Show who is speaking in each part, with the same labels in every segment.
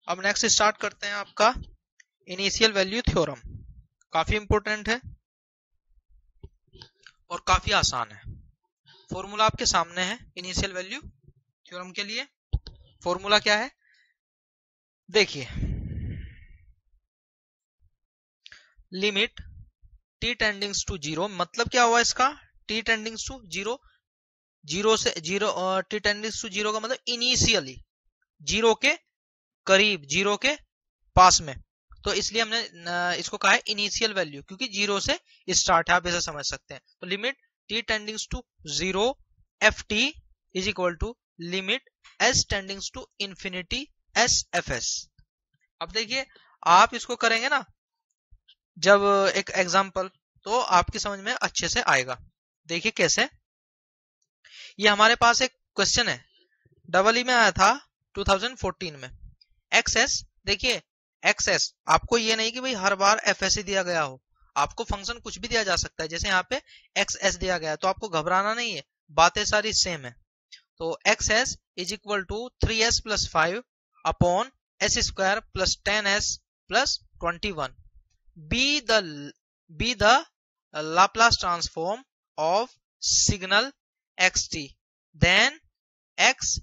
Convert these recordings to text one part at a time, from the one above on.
Speaker 1: अब next start करते हैं आपका इनिशियल वैल्यू थ्योरम। काफी इंपॉर्टेंट है और काफी आसान है। फॉर्मूला आपके सामने है इनिशियल वैल्यू थ्योरम के लिए। फॉर्मूला क्या है देखिए, लिमिट t टेंडिंग्स टू जीरो, मतलब क्या हुआ इसका, t टेंडिंग्स टू जीरो, जीरो से जीरो, t टेंडिंग्स टू जीरो का मतलब इनिशियली जीरो के करीब, जीरो के पास में, तो इसलिए हमने इसको कहा है इनिशियल वैल्यू, क्योंकि जीरो से स्टार्ट है, आप ऐसा समझ सकते हैं। तो limit t टेंडिंग्स to zero f t is equal to limit s tendings to infinity s f S. अब देखिए आप इसको करेंगे ना जब एक एग्जांपल, तो आपकी समझ में अच्छे से आएगा। देखिए कैसे, ये हमारे पास एक क्वेश्चन है, डबल ई में आया था 2014 में। एक्स, देखिए एक्स, आपको ये नहीं कि भाई हर बार एफ एस दिया गया हो, आपको फंक्शन कुछ भी दिया जा सकता है। जैसे यहाँ पे एक्स एस दिया गया है, तो आपको घबराना नहीं है, बातें सारी सेम है। तो x s is equal to 3s plus 5 upon S square plus 10s plus 21 be the Laplace transform of signal xt, then x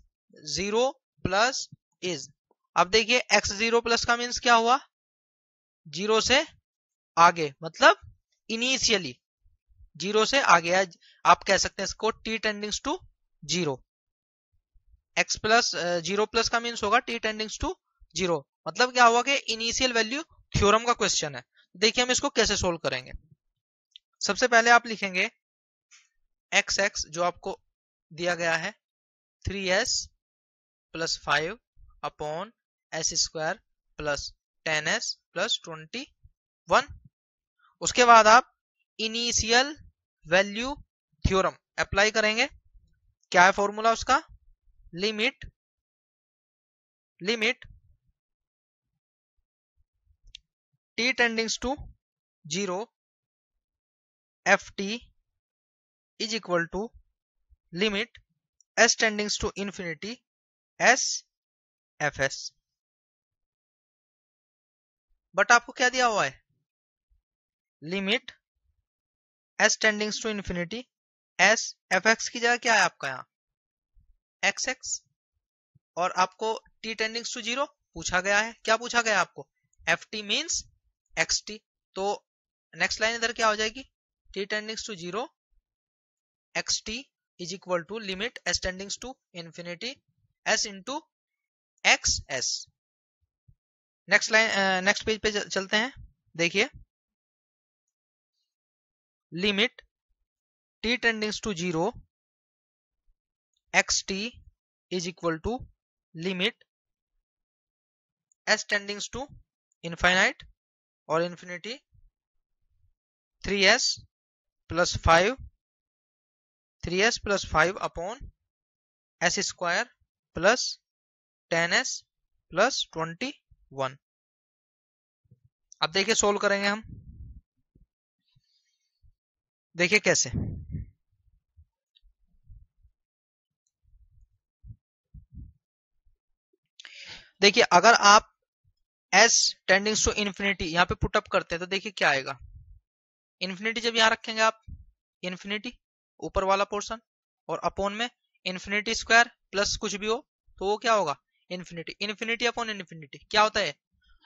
Speaker 1: zero plus is. अब देखिए x जीरो प्लस का मीन्स क्या हुआ, जीरो से आगे, मतलब इनिशियली जीरो से आगे है। आप कह सकते हैं इसको t टेंडिंग्स to zero. x plus zero plus का मीन्स होगा t टेंडिंग्स टू जीरो, मतलब क्या हुआ कि इनिशियल वैल्यू थ्योरम का क्वेश्चन है। देखिए हम इसको कैसे सोल्व करेंगे। सबसे पहले आप लिखेंगे x जो आपको दिया गया है 3s plus 5 upon S square plus 10s plus 21। उसके बाद आप इनिशियल वैल्यू थ्योरम अप्लाई करेंगे। क्या है फॉर्मूला उसका, limit t टेंडिंग्स to zero f t is equal to limit s tendings to infinity s f s. But आपको क्या दिया हुआ है, limit s tendings to infinity s f x की जगह क्या है आपका यहाँ एक्स एक्स, और आपको t टेंडिंग्स टू जीरो पूछा गया है। क्या पूछा गया है आपको, f t means x t. तो नेक्स्ट लाइन इधर क्या हो जाएगी, t टेंडिंग्स to zero x t is equal to limit s tendings to infinity s into x s. Next line, next page पे चलते हैं। देखिए limit t टेंडिंग्स to zero x t is equal to limit s tendings to infinite और infinity 3s plus 5 upon S square plus 10s plus 21। अब देखिए solve करेंगे हम, देखिए कैसे। देखिए अगर आप s टेंडिंग्स टू इंफिनिटी यहाँ पे पुट अप करते हैं, तो देखिए क्या आएगा, इंफिनिटी जब यहाँ रखेंगे आप, इंफिनिटी ऊपर वाला पोर्शन और अपॉन में इंफिनिटी स्क्वायर प्लस कुछ भी हो, तो वो क्या होगा, इंफिनिटी अपॉन इंफिनिटी क्या होता है,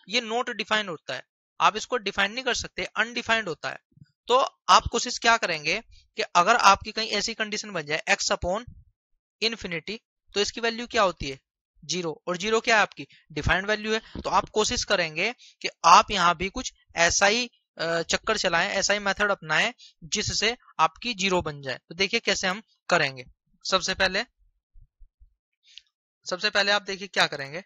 Speaker 1: ये नॉट डिफाइंड होता है। आप इसको डिफाइन नहीं कर सकते, अनडिफाइंड होता है। तो आप कोशिश क्या करेंगे कि अगर आपकी कहीं ऐसी कंडीशन बन जाए x अपॉन इंफिनिटी, तो इसकी वैल्यू क्या होती है, जीरो, और जीरो क्या है आपकी डिफाइंड वैल्यू है। तो आप कोशिश करेंगे कि आप यहाँ भी कुछ ऐसा ही चक्कर चलाएं, ऐसा ही मेथड अपनाएं जिससे आपकी जीरो बन जाए। तो देखिए कैसे हम करेंगे। सबसे पहले आप देखिए क्या करेंगे।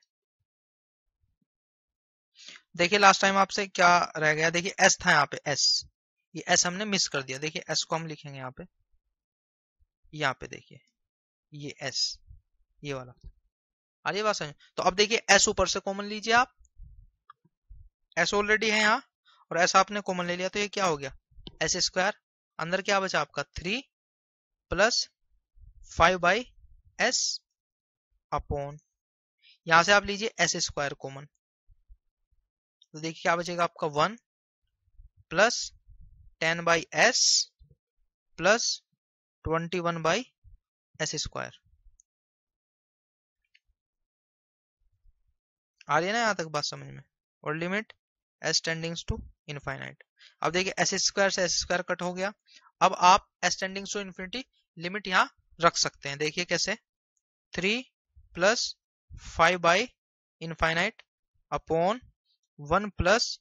Speaker 1: देखिए लास्ट टाइम आपसे क्या रह गया, देखिए s था यहाँ पे, s, ये s हमने मिस कर दिया। देखिए s को हम लिखेंगे यहाँ पे देखिए ये s, ये वाला, आ रही बात समझ। तो अब देखिए s ऊपर से कॉमन लीजिए आप, s ऑलरेडी है यहाँ और s आपने कॉमन ले लिया, तो ये क्या हो गया, एस स्क्वायर, अंदर क्या बचा आपका 3 प्लस 5/s अपॉन, यहां से आप लीजिए एस स्क्वायर कॉमन, तो देखिए क्या बचेगा आपका 1 प्लस 10/s प्लस 21/s²। आ रही है ना यहाँ तक बात समझ में। और limit s tendings to infinite. अब देखिए s² से s² कट हो गया। अब आप s tendings to infinity limit यहाँ रख सकते हैं। देखिए कैसे, 3 plus 5 infinite upon 1 plus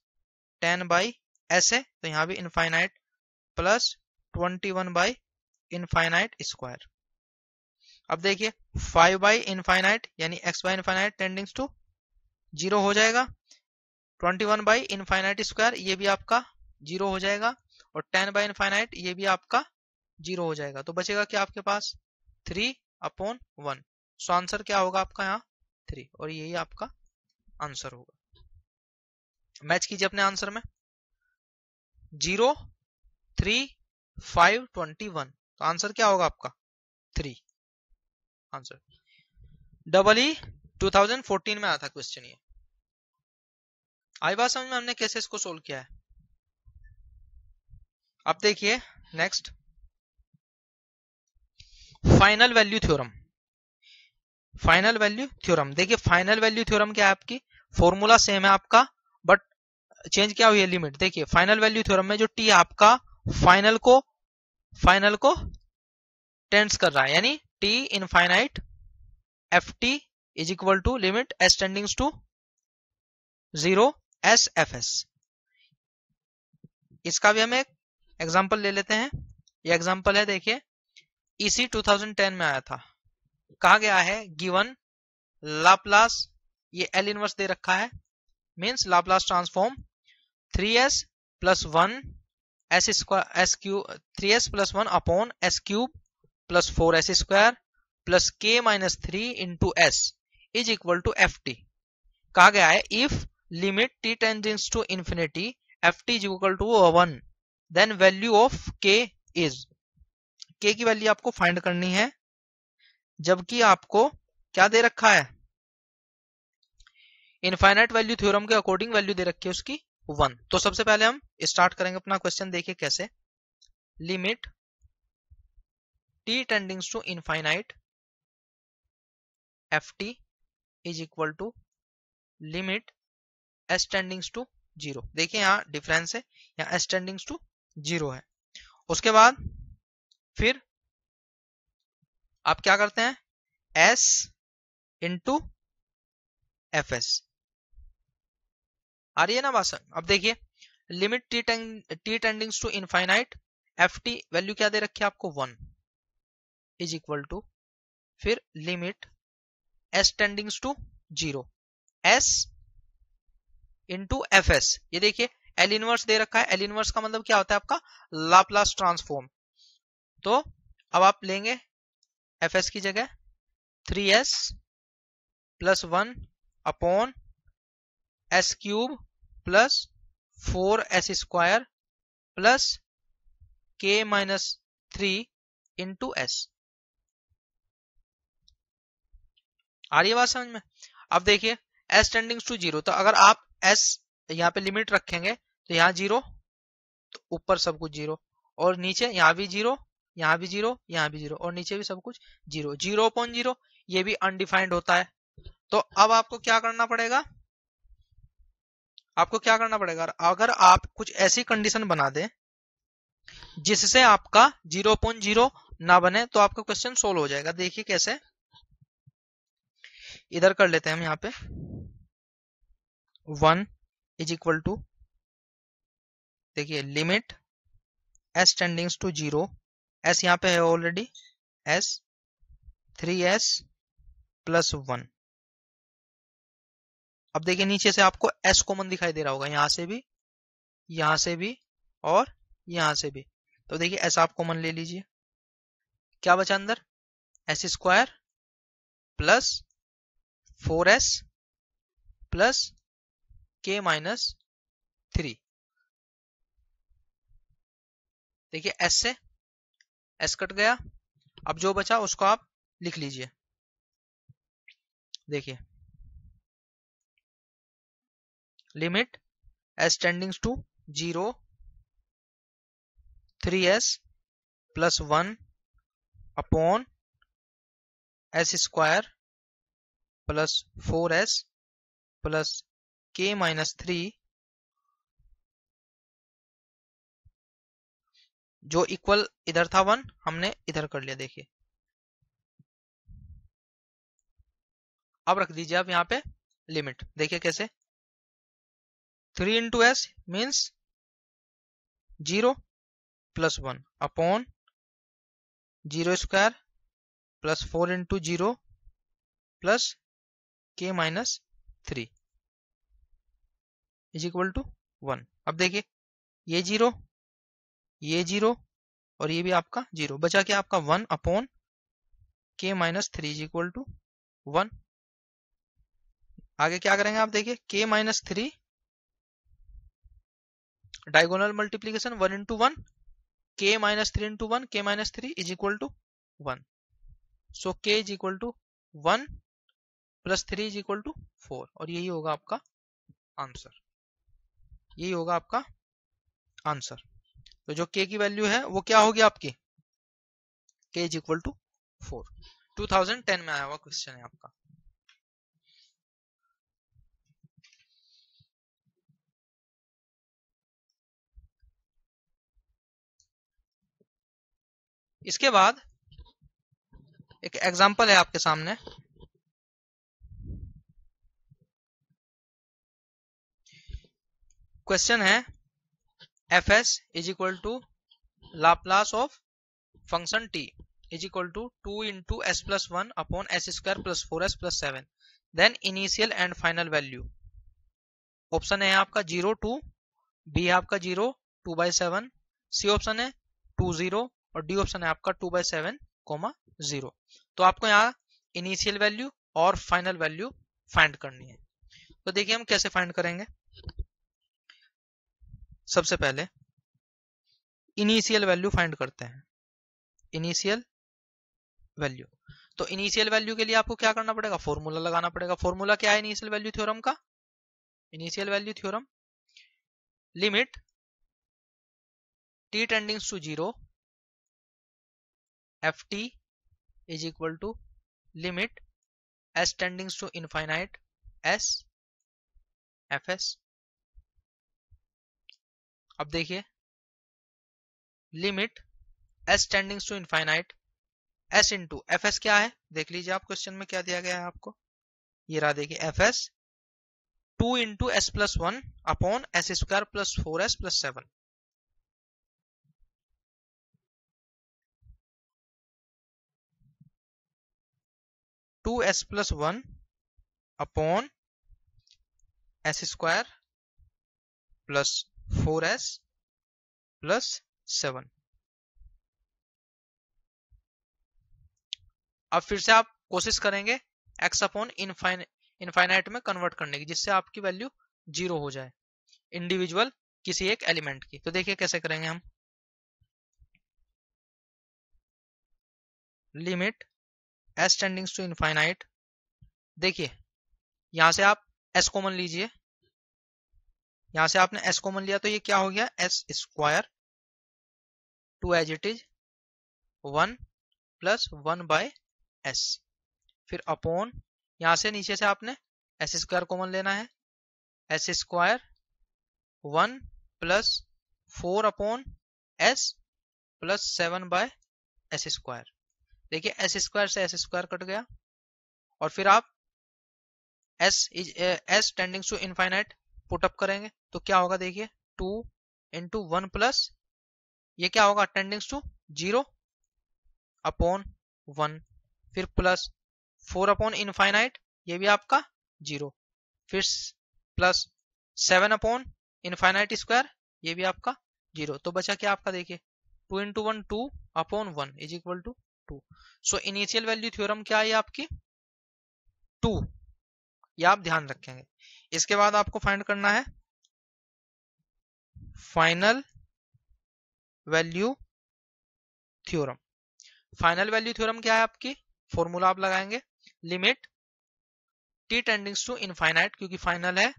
Speaker 1: 10/s है तो यहाँ भी इनफाइनाइट प्लस 21/इनफाइनाइट²। अब देखिए 5/इनफाइनाइट यानी x/इनफाइनाइट टेंडिंग्स टू 0 हो जाएगा। 21/इनफाइनाइट² ये भी आपका 0 हो जाएगा। और 10/इनफाइनाइट ये भी आपका 0 हो जाएगा। तो बचेगा क्या आपके पास 3/1। सो आंसर क्या होगा आपका यहाँ 3, और यही आपका आंसर होगा। मैच कीजिए अपने आंसर में 0, 3, 5, 21। तो आंसर क्या होगा आपका 3 आंसर। EE 2014 में आया था क्वेश्चन ये। आई बात समझ में हमने कैसे इसको सोल्व किया है। अब देखिए next final value theorem. Final value theorem, देखिए फाइनल वैल्यू थ्योरम क्या है आपकी, फॉर्मूला सेम है आपका बट चेंज क्या हुई है लिमिट। देखिए फाइनल वैल्यू थ्योरम में जो टी आपका फाइनल को टेंड्स कर रहा है, यानी t infinite f t is equal to limit s tendings to 0 s f s. इसका भी हम एक एग्जांपल ले लेते हैं। ये एग्जांपल है, देखिए इसी 2010 में आया था। कहा गया है गिवन लाप्लास, ये एल इनवर्स दे रखा है, means Laplace transform 3s plus 1 3s plus 1 upon s³ plus 4s² plus k-3 into s is equal to f t. कहा गया है if limit t tends to infinity f t is equal to 1 then value of k is, k की value आपको find करनी है, जबकि आपको क्या दे रखा है, इनफाइनाइट वैल्यू थ्योरम के अकॉर्डिंग वैल्यू दे रखी है उसकी 1। तो सबसे पहले हम स्टार्ट करेंगे अपना क्वेश्चन। देखिए कैसे, limit t टेंडिंग्स to infinite f t is equal to limit s tendings to 0। देखिए यहाँ डिफरेंस है, यहाँ s टेंडिंग्स टू 0 है। उसके बाद फिर आप क्या करते हैं, s इंटू एफ एस। आ रही है ना बात। अब देखिए limit t टेंडिंग्स to infinite f t value क्या दे रखी है आपको 1 इज इक्वल टू फिर limit s tendings to 0 s into f s. ये देखिए एल इनवर्स दे रखा है, एल इनवर्स का मतलब क्या होता है आपका लाप्लास ट्रांसफॉर्म। तो अब आप लेंगे एफ एस की जगह 3s plus 1 upon s³ plus 4s² plus k-3 into s। आ रही है बात समझ में। अब देखिए s टेंडिंग्स टू 0, तो अगर आप s यहाँ पे लिमिट रखेंगे तो यहाँ 0, तो ऊपर सब कुछ 0, और नीचे यहाँ भी 0, यहाँ भी 0, यहाँ भी 0, और नीचे भी सब कुछ 0, 0/0 ये भी अनडिफाइंड होता है। तो अब आपको क्या करना पड़ेगा, अगर आप कुछ ऐसी कंडीशन बना दें जिससे आपका 0/0 ना बने तो आपका क्वेश्चन सोल्व हो जाएगा। देखिए कैसे, इधर कर लेते हैं हम यहाँ पे 1 इज इक्वल टू, देखिए limit s tendings to 0, s यहाँ पे है ऑलरेडी, s 3s प्लस 1। अब देखिए नीचे से आपको s कॉमन दिखाई दे रहा होगा, यहां से भी, यहां से भी, और यहां से भी। तो देखिए s आप कॉमन ले लीजिए, क्या बचा अंदर, s² plus 4s plus k-3। देखिए s से s कट गया, अब जो बचा उसको आप लिख लीजिए। देखिए limit s tendings to 0 3s plus 1 upon S square plus 4s plus k minus 3 जो इक्वल इधर था 1 हमने इधर कर लिया। देखिए अब रख दीजिए आप यहाँ पे लिमिट। देखिए कैसे 3 into s means 0 plus 1 upon 0 square plus 4 into 0 plus k minus 3 is equal to 1। अब देखिए ये 0 ये 0 और ये भी आपका 0, बचा क्या आपका 1 upon k minus 3 is equal to 1। आगे क्या करेंगे आप देखिए k minus 3 diagonal multiplication 1 into 1 k minus 3 into 1 k minus 3 is equal to 1। So k is equal to 1 plus 3 is equal to 4 और यही होगा आपका आंसर। यही होगा आपका आंसर। तो जो k की वैल्यू है वो क्या होगी आपकी k इज इक्वल टू 4। 2010 में आया हुआ क्वेश्चन है आपका। इसके बाद एक एग्जांपल है आपके सामने। क्वेश्चन है fs is equal to Laplace of function t is equal to 2 into s plus 1 upon S square plus 4s plus 7 then initial and final value. Option है आपका 0 2, बी है आपका 0 2/7, सी ऑप्शन है 2 0 और डी ऑप्शन है आपका 2/7 0। तो आपको यहाँ इनिशियल वैल्यू और फाइनल वैल्यू फाइंड करनी है। तो देखिए हम कैसे फाइंड करेंगे। सबसे पहले इनिशियल वैल्यू फाइंड करते हैं। इनिशियल वैल्यू, तो इनिशियल वैल्यू के लिए आपको क्या करना पड़ेगा, फॉर्मूला लगाना पड़ेगा। फॉर्मूला क्या है इनिशियल वैल्यू थ्योरम का? Initial value theorem limit t टेंडिंग्स to 0 ft is equal to limit s tendings to infinite s fs। अब देखिए limit s tendings to infinite s into fs क्या है देख लीजिए आप, क्वेश्चन में क्या दिया गया है आपको। ये रहा देखिए fs 2 into s plus 1 upon S square plus 4s plus 7। Two s plus 1 upon S square plus 4s plus 7। अब फिर से आप कोशिश करेंगे x अपॉन इनफाइनाइट में कन्वर्ट करने की, जिससे आपकी वैल्यू 0 हो जाए इंडिविजुअल किसी एक एलिमेंट की। तो देखिए कैसे करेंगे हम। Limit s tendings to infinite, देखिए यहां से आप s कॉमन लीजिए। यहां से आपने s कॉमन लिया तो ये क्या हो गया s square to as it is 1 plus 1 by s, फिर अपॉन यहां से नीचे से आपने एस स्क्वायर कॉमन लेना है, s square 1 plus 4 upon s plus 7 by s square. देखिए एस स्क्वायर से एस स्क्वायर कट गया और फिर आप s tendings to infinite put up करेंगे तो क्या होगा देखिए 2 इंटू 1 प्लस ये क्या होगा टेंडिंग्स टू 0 अपॉन 1, फिर प्लस 4 अपॉन इनफाइनाइट ये भी आपका 0, फिर प्लस 7 अपॉन इनफाइनाइट स्क्वायर ये भी आपका 0। तो बचा क्या आपका देखिए 2 into 1 2 upon 1 is equal to 2। So initial value theorem क्या है आपकी 2, ये आप ध्यान रखेंगे। इसके बाद आपको फाइंड करना है final value theorem. Final value theorem क्या है आपकी, फॉर्मूला आप लगाएंगे लिमिट t टेंडिंग्स टू इनफाइनाइट, क्योंकि फाइनल है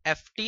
Speaker 1: ft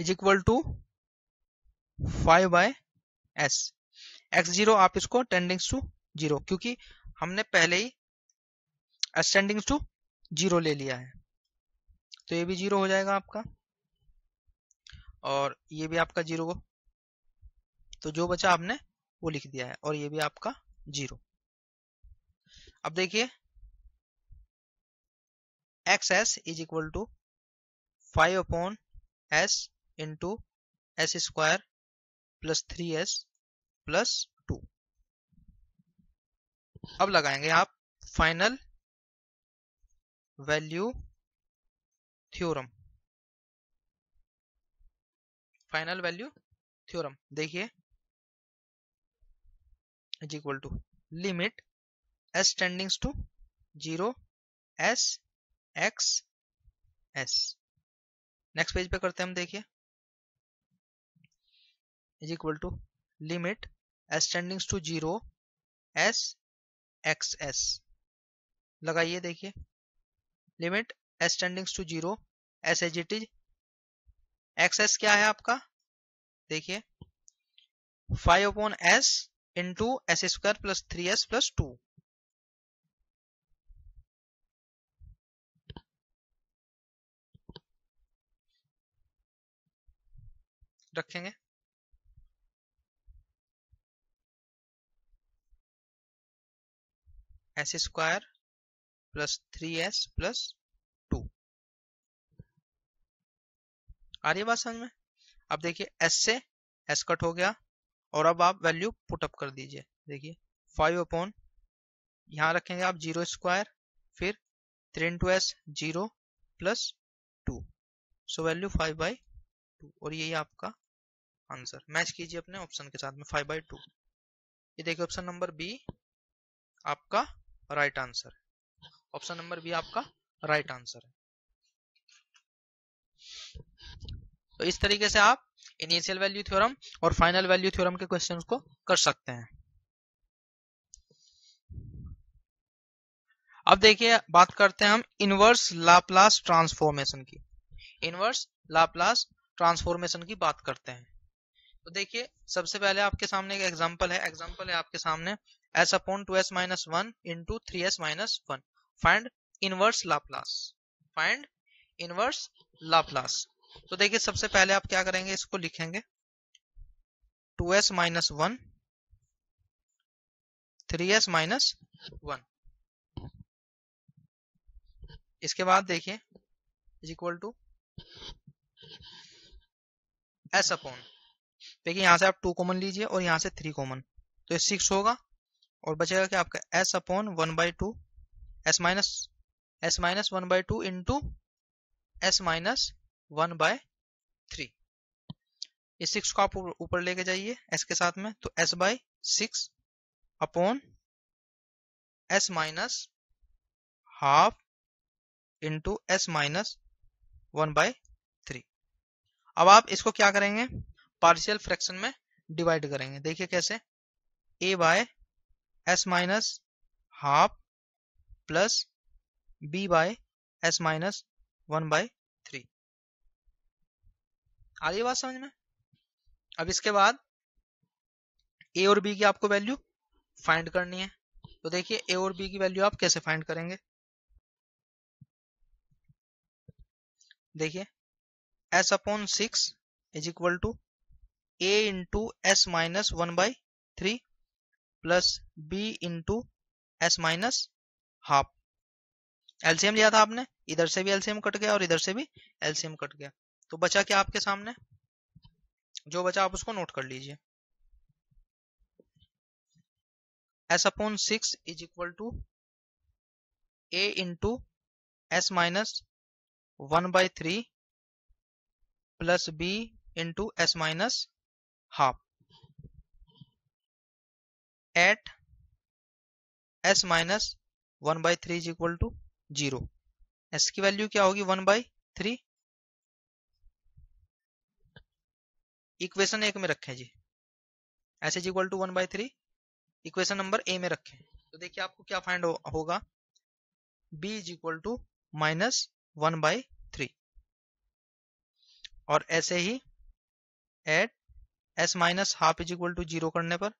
Speaker 1: is equal to 5/s। x0 आप इसको टेंडिंग्स टू 0, क्योंकि हमने पहले ही s टेंडिंग्स टू 0 ले लिया है, तो ये भी 0 हो जाएगा आपका, और ये भी आपका 0, तो जो बचा आपने वो लिख दिया है, और ये भी आपका 0। अब देखिए xs is equal to 5/s into s² plus 3s plus 2। अब लगाएंगे आप final value theorem. Final value theorem देखिए is equal to limit s tendings to 0 s x s। Next page पे करते हैं हम, देखिए is equal to limit s tendings to 0 s x s। लगाइए, देखिए limit s tendings to 0 s as it is, x s क्या है आपका, देखिए 5/s into s² plus 3s plus 2। रखेंगे s² प्लस 3s प्लस 2। आ रही है बात समझ में? अब देखिए s से s कट हो गया, और अब आप वैल्यू पुट अप कर दीजिए। देखिए 5/, यहाँ रखेंगे आप 0², फिर 3 into s 0 plus 2, so value 5/2, और यही आपका आंसर। मैच कीजिए अपने ऑप्शन के साथ में 5/2। ये देखिए ऑप्शन नंबर बी आपका राइट आंसर है। ऑप्शन नंबर बी आपका राइट आंसर है। तो इस तरीके से आप इनिशियल वैल्यू थ्योरम और फाइनल वैल्यू थ्योरम के क्वेश्चंस को कर सकते हैं। अब देखिए बात करते हैं हम इनवर्स लाप्लास ट्रांसफॉर्मेशन की। इनवर्स लाप्लास ट्रांसफॉर्मेशन की बात करते हैं। तो देखिए सबसे पहले आपके सामने एक एग्जांपल है आपके सामने s/2s - 1 into 3s - 1। Find inverse Laplace. Find inverse Laplace. तो देखिए सबसे पहले आप क्या करेंगे, इसको लिखेंगे 2s - 1 3s - 1। इसके बाद देखिए is equal to s upon, देखिए यहां से आप 2 कॉमन लीजिए और यहां से 3 कॉमन, तो ये 6 होगा, और बचेगा क्या आपका s/1/2 s minus 1/2 into s minus 1/3। इस 6 को आप ऊपर लेके जाइए s के साथ में, तो s/6 upon s minus half into s minus 1/3। अब आप इसको क्या करेंगे, पार्शियल फ्रैक्शन में डिवाइड करेंगे। देखिए कैसे, a/s minus half plus b/s minus 1/3। आ रही है बात समझ में? अब इसके बाद a और b की आपको वैल्यू फाइंड करनी है। तो देखिए a और b की वैल्यू आप कैसे फाइंड करेंगे, देखिए s/6 is equal to a into s minus 1/3 plus b into s minus half. LCM लिया था आपने, इधर से भी एलसीएम कट गया और इधर से भी एलसीएम कट गया, तो बचा क्या आपके सामने, जो बचा आप उसको नोट कर लीजिए। s/6 is equal to a into s minus 1/3 plus b into s minus half at s minus 1/3 is equal to 0। s की वैल्यू क्या होगी 1/3, इक्वेशन 1 में रखें जी, s is equal to 1/3 equation number a में रखें। तो देखिए आपको क्या फाइंड होगा, b is equal to minus 1/3, और ऐसे ही at S minus half is equal to 0 करने पर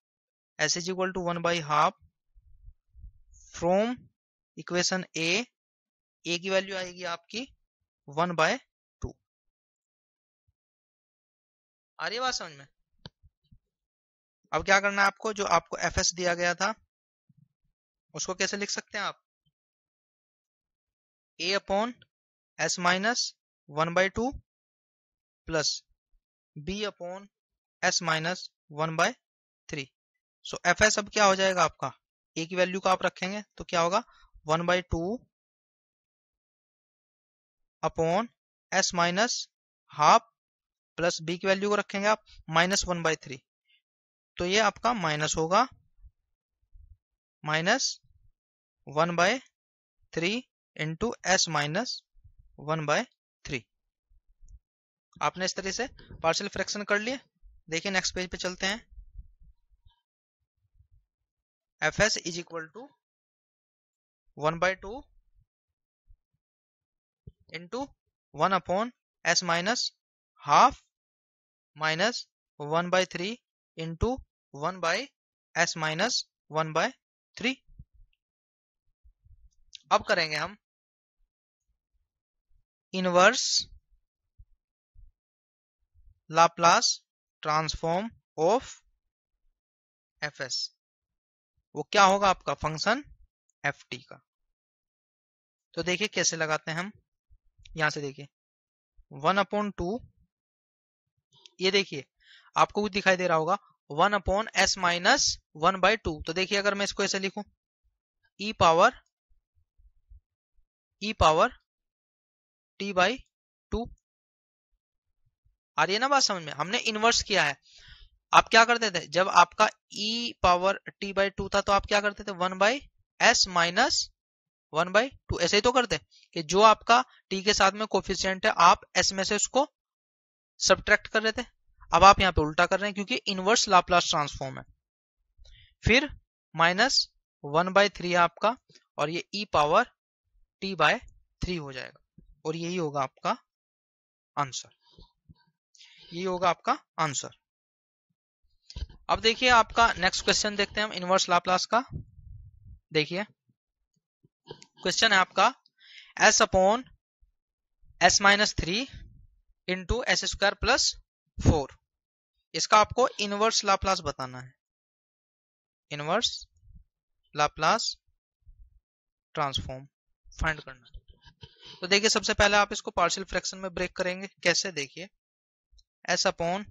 Speaker 1: S is equal to 1/2 from equation A की वैल्यू आएगी आपकी 1/2। आ रही है बात समझ में? अब क्या करना है आपको, जो आपको एफ एस दिया गया था उसको कैसे लिख सकते हैं आप, A upon S minus 1/2 plus B upon S minus 1/3। So F S अब क्या हो जाएगा आपका, ए की वैल्यू को आप रखेंगे तो क्या होगा 1/2 upon S minus half plus b की वैल्यू को रखेंगे आप -1/3, तो ये आपका माइनस होगा -1/3 इंटू एस माइनस 1/3। आपने इस तरह से पार्शियल फ्रैक्शन कर लिए। देखिए नेक्स्ट पेज पे चलते हैं। F s is equal to 1/2 into 1 upon S minus half minus 1/3 into 1/s minus 1/3। अब करेंगे हम inverse Laplace transform of f s. वो क्या होगा आपका फंक्शन एफ टी का। तो देखिए कैसे लगाते हैं हम, यहां से देखिए 1/2, ये देखिए आपको कुछ दिखाई दे रहा होगा 1/s माइनस 1/2। तो देखिए अगर मैं इसको ऐसे लिखूं e पावर t/2। आ रही है ना बात समझ में? हमने इनवर्स किया है। आप क्या करते थे, जब आपका e पावर t/2 था तो आप क्या करते थे 1/s माइनस 1/2, ऐसे ही तो करते कि जो आपका t के साथ में कोफिशिएंट है आप s में से उसको सब्ट्रैक्ट कर रहे थे। अब आप यहाँ पे उल्टा कर रहे हैं क्योंकि इनवर्स लाप्लास ट्रांसफॉर्म है। फिर -1/3 आपका और ये e पावर t/3 हो जाएगा और यही होगा आपका आंसर। यही होगा आपका आंसर। अब देखिए आपका नेक्स्ट क्वेश्चन देखते हैं हम इनवर्स लाप्लास का। देखिए क्वेश्चन है आपका s upon s minus 3 into s square plus 4। इसका आपको इनवर्स लाप्लास बताना है, इनवर्स लाप्लास ट्रांसफॉर्म फाइंड करना है। तो देखिए सबसे पहले आप इसको पार्शियल फ्रैक्शन में ब्रेक करेंगे। कैसे, देखिए s upon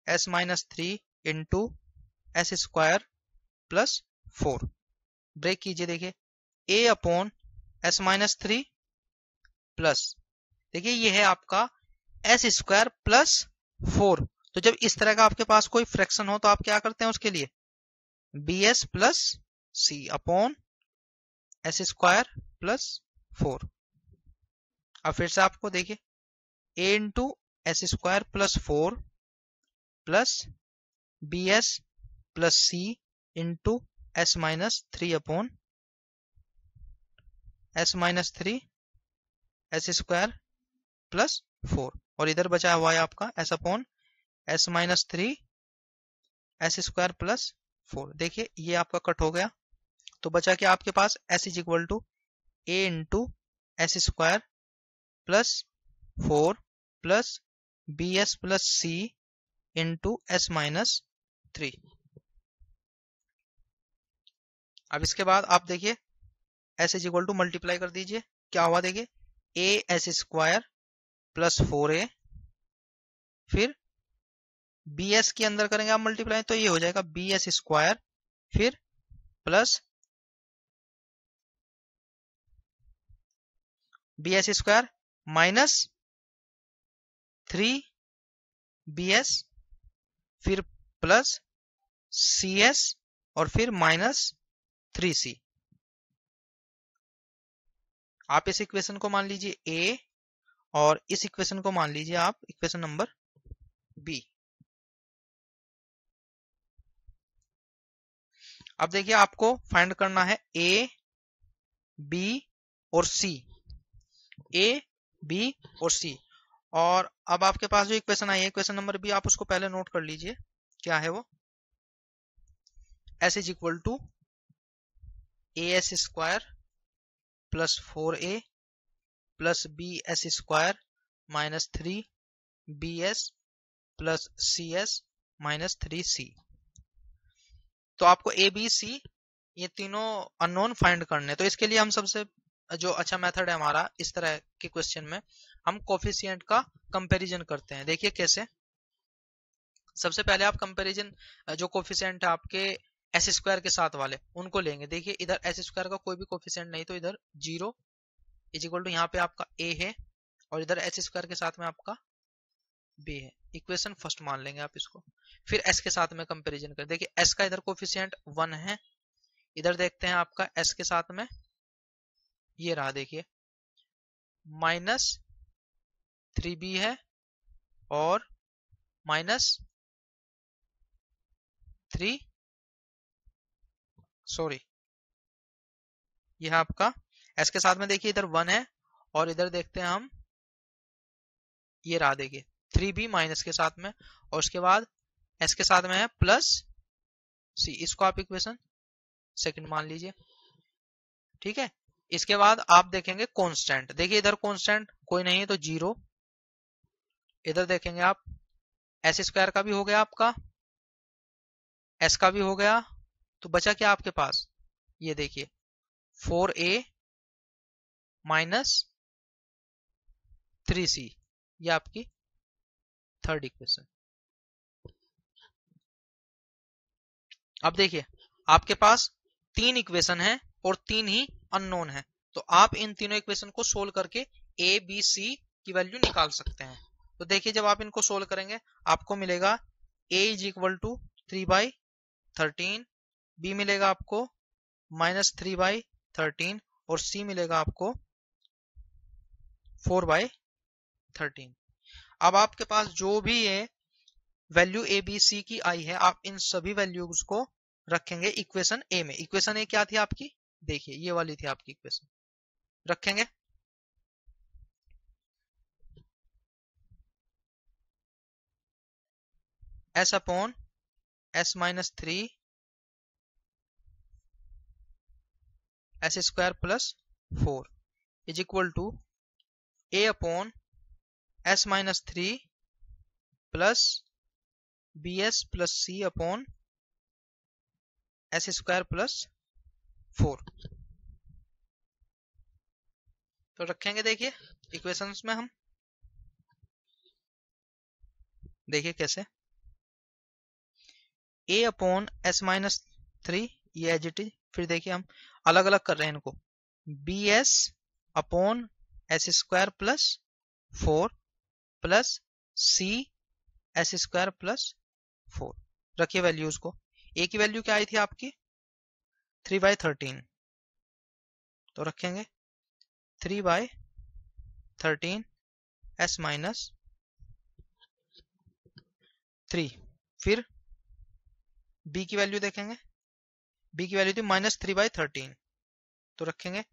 Speaker 1: s minus 3 into s square plus 4 break कीजिए। देखिए a upon s minus 3 plus, देखिए ये है आपका एस स्क्वायर प्लस 4। तो जब इस तरह का आपके पास कोई फ्रैक्शन हो तो आप क्या करते हैं उसके लिए bs plus c upon S square plus 4। अब फिर से आपको देखिए a into s square plus 4 plus bs plus c into s minus 3 upon S minus 3 S square plus 4 और इधर बचा हुआ है आपका s upon S minus 3 S square plus 4। देखिए ये आपका कट हो गया तो बचा क्या आपके पास s is equal to a into s square plus 4 plus bs plus c into s minus 3। अब इसके बाद आप देखिए s is equal to multiply कर दीजिए, क्या हुआ देखिए a S square plus 4a, फिर bs के अंदर करेंगे आप मल्टीप्लाई तो ये हो जाएगा bs स्क्वायर फिर plus bs square minus 3bs फिर प्लस cs और फिर माइनस 3c। आप इस इक्वेशन को मान लीजिए a और इस इक्वेशन को मान लीजिए आप इक्वेशन नंबर b। अब देखिए आपको फाइंड करना है a, b और c, a, b और c। और अब आपके पास जो इक्वेशन आई है, इक्वेशन नंबर बी, आप उसको पहले नोट कर लीजिए। क्या है वो? s is equal to as square plus 4a plus bs square minus 3bs plus cs minus 3c। तो आपको a b c ये तीनों अननोन फाइंड करने। तो इसके लिए हम सबसे जो अच्छा मेथड है हमारा इस तरह के क्वेश्चन में, हम कोफिशिएंट का कंपैरिजन करते हैं। देखिए कैसे। सबसे पहले आप कंपैरिजन जो कोफिशिएंट है आपके एस स्क्वायर के साथ वाले, उनको लेंगे। देखिए इधर एस स्क्वायर का कोई भी कोफिशिएंट नहीं, तो इधर 0 इज इक्वल टू यहाँ पे आपका a है, और इधर एस स्क्वायर के साथ में आपका b है। इक्वेशन फर्स्ट मान लेंगे आप इसको। फिर s के साथ में कंपैरिजन कर। देखिए s का इधर कोफिशिएंट 1 है, इधर देखते हैं आपका s के साथ में ये रहा, देखिए माइनस 3b है और माइनस 3, सॉरी यह आपका s के साथ में देखिए इधर 1 है, और इधर देखते हैं हम ये रहा, देखिए 3b माइनस के साथ में, और उसके बाद s के साथ में है प्लस c। इसको आप इक्वेशन सेकंड मान लीजिए, ठीक है। इसके बाद आप देखेंगे कांस्टेंट। देखिए इधर कांस्टेंट कोई नहीं है तो 0। इधर देखेंगे आप एस स्क्वायर का भी हो गया, आपका s का भी हो गया, तो बचा क्या आपके पास? ये देखिए 4a माइनस 3c, ये आपकी थर्ड इक्वेशन। अब देखिए आपके पास 3 इक्वेशन है और 3 ही अननोन है, तो आप इन तीनों इक्वेशन को सोल्व करके a b c की वैल्यू निकाल सकते हैं। तो देखिए जब आप इनको सोल्व करेंगे आपको मिलेगा a is equal to 3/13, b मिलेगा आपको माइनस 3/13, और c मिलेगा आपको 4/13। अब आपके पास जो भी ये वैल्यू ए बी सी की आई है, आप इन सभी वैल्यूज को रखेंगे इक्वेशन ए में। इक्वेशन ए क्या थी आपकी? देखिए ये वाली थी आपकी इक्वेशन, रखेंगे। s upon s minus 3 s square plus 4 is equal to a upon s minus 3 plus bs plus c upon s square plus 4। तो रखेंगे देखिए इक्वेशंस में हम, देखिए कैसे। a अपॉन s माइनस 3 ये एज इट इज। फिर देखिए हम अलग अलग कर रहे हैं इनको, bs upon s square plus 4 plus c s square plus 4। रखिए वैल्यूज को। a की वैल्यू क्या आई थी आपकी? 3/13, तो रखेंगे 3/13 s माइनस 3। फिर b की वैल्यू देखेंगे, b की वैल्यू थी माइनस 3/13, तो रखेंगे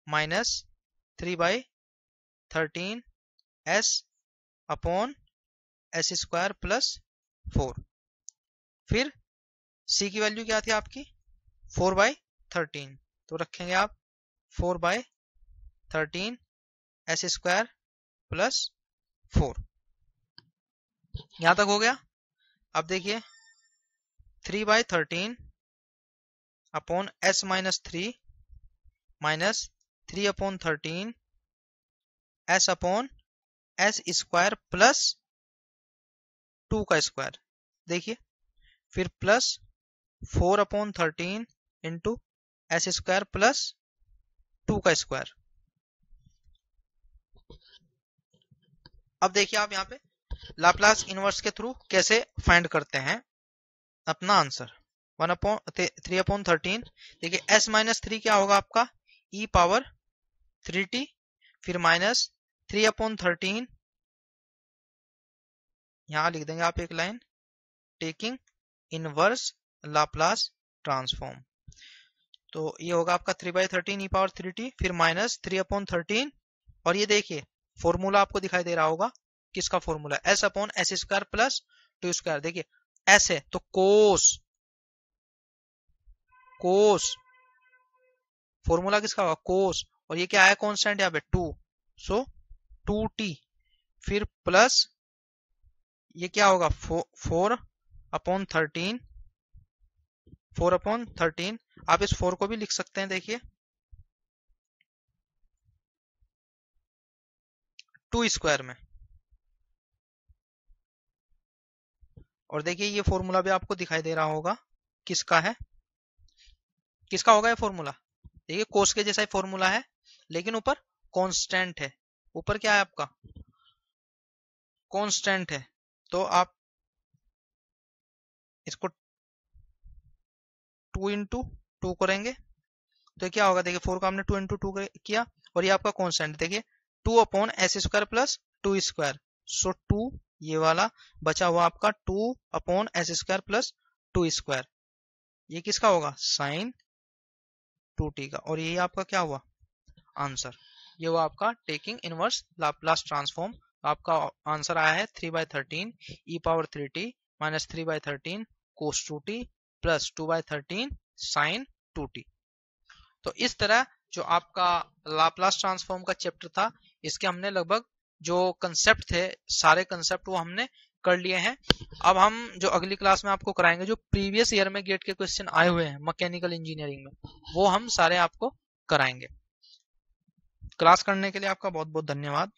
Speaker 1: minus 3/13 s upon s square plus 4। फिर c की वैल्यू क्या थी आपकी? 4/13, तो रखेंगे आप 4/13 s स्क्वायर प्लस 4। यहां तक हो गया। अब देखिए 3/13 upon s minus 3 minus 3/13 s upon s square plus 2 का स्क्वायर। देखिए फिर plus 4/13 into s square plus 2 का स्क्वायर। अब देखिए आप यहाँ पे लाप्लास इनवर्स के थ्रू कैसे फाइंड करते हैं अपना आंसर। 3/13। देखिए s माइनस 3 क्या होगा आपका? e पावर 3t, फिर माइनस 3/13, यहां लिख देंगे आप एक line, taking inverse Laplace transform. तो ये होगा आपका 3/13 e पावर 3t, फिर माइनस 3/13, और ये देखिए फॉर्मूला आपको दिखाई दे रहा होगा किसका formula, S upon S square plus two square. देखिए एस है तो कोस, कोस फॉर्मूला किसका होगा, कोस, और ये क्या है कांस्टेंट यहाँ पे 2, सो 2t, फिर प्लस ये क्या होगा 4 अपॉन 13, 4 अपॉन 13, आप इस 4 को भी लिख सकते हैं, देखिए 2 स्क्वायर में, और देखिए ये फॉर्मूला भी आपको दिखाई दे रहा होगा किसका है, किसका होगा ये फॉर्मूला, देखिए कोस के जैसा ही फॉर्मूला है लेकिन ऊपर कांस्टेंट है, ऊपर क्या है आपका कांस्टेंट है, तो आप इसको 2 इंटू 2 करेंगे तो क्या होगा, देखिए 4 को हमने 2 इंटू 2 किया, और ये आपका कांस्टेंट, देखिए 2 upon S square plus 2 square, so 2 ये वाला बचा हुआ आपका 2 upon S square plus 2 square, ये किसका होगा साइन 2t का, और यही आपका क्या हुआ आंसर, ये हुआ आपका टेकिंग इनवर्स लाप्लास ट्रांसफॉर्म। आपका आंसर आया है 3/13 e power 3t minus 3/13 cos 2t plus 2/13 sin 2t। तो इस तरह जो आपका लाप्लास ट्रांसफॉर्म का चैप्टर था, इसके हमने लगभग जो कंसेप्ट थे सारे कंसेप्ट वो हमने कर लिए हैं। अब हम जो अगली क्लास में आपको कराएंगे जो प्रीवियस ईयर में गेट के क्वेश्चन आए हुए हैं मैकेनिकल इंजीनियरिंग में, वो हम सारे आपको कराएंगे। क्लास करने के लिए आपका बहुत बहुत धन्यवाद।